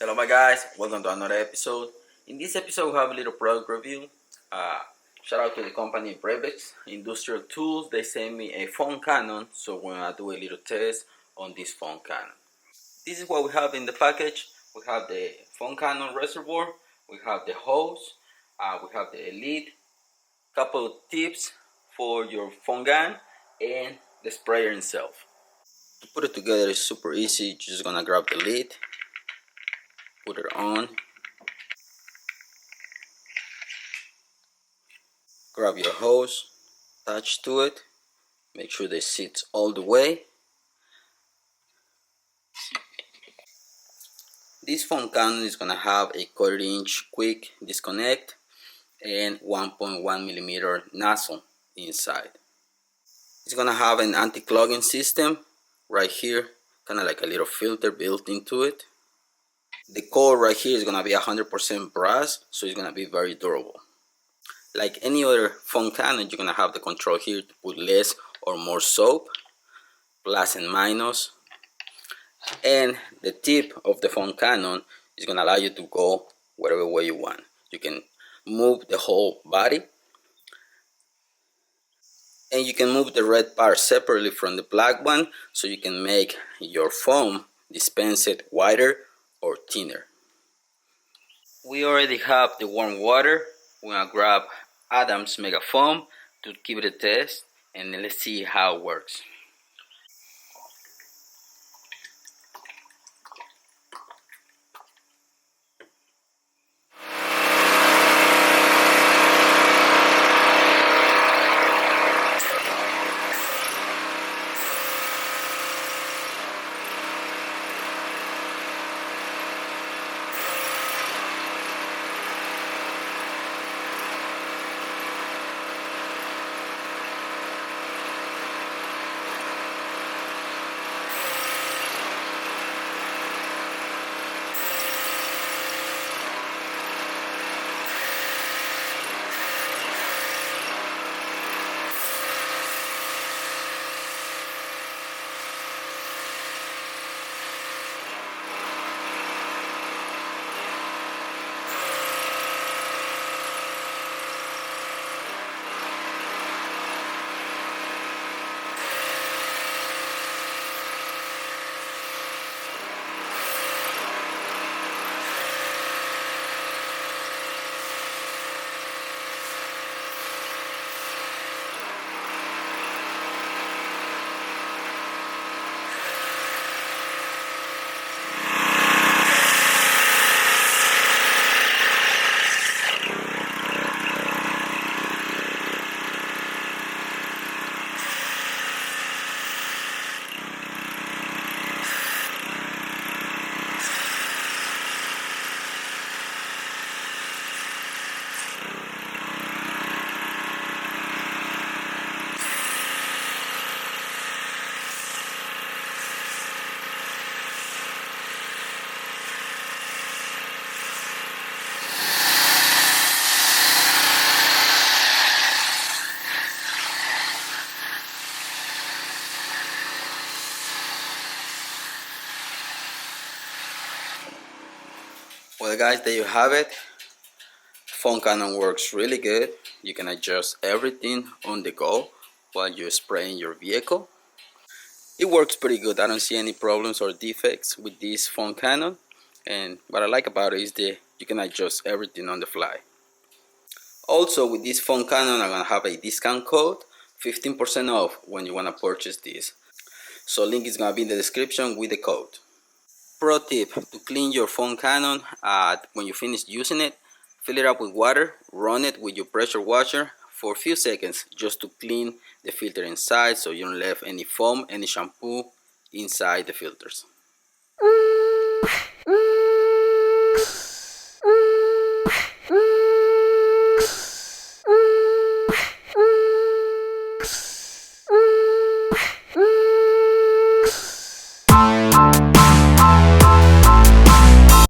Hello my guys, welcome to another episode. In this episode we have a little product review. Shout out to the company Bravex Industrial Tools. They sent me a phone cannon, so we're gonna do a little test on this phone cannon. This is what we have in the package. We have the phone cannon reservoir, we have the hose, we have the lid, couple of tips for your phone gun, and the sprayer itself. To put it together is super easy. You're just gonna grab the lid, put it on, grab your hose, attach to it, make sure they sit all the way. This phone cannon is gonna have a 1/4-inch quick disconnect and 1.1 millimeter nozzle inside. It's gonna have an anti-clogging system right here, kind of like a little filter built into it. The core right here is gonna be 100% brass, so it's gonna be very durable. Like any other phone cannon, you're gonna have the control here to put less or more soap, plus and minus, and the tip of the phone cannon is gonna allow you to go whatever way you want. You can move the whole body, and you can move the red part separately from the black one, so you can make your foam dispensed wider or thinner. We already have the warm water. We're gonna grab Adam's Mega Foam to give it a test, and let's see how it works. Well guys, there you have it. Phone cannon works really good. You can adjust everything on the go while you're spraying your vehicle. It works pretty good. I don't see any problems or defects with this phone cannon, and what I like about it is that you can adjust everything on the fly. Also, with this phone cannon I'm gonna have a discount code, 15% off when you wanna purchase this. So link is gonna be in the description with the code. Pro tip: to clean your phone cannon, when you finish using it, fill it up with water, run it with your pressure washer for a few seconds just to clean the filter inside, so you don't leave any foam, any shampoo inside the filters.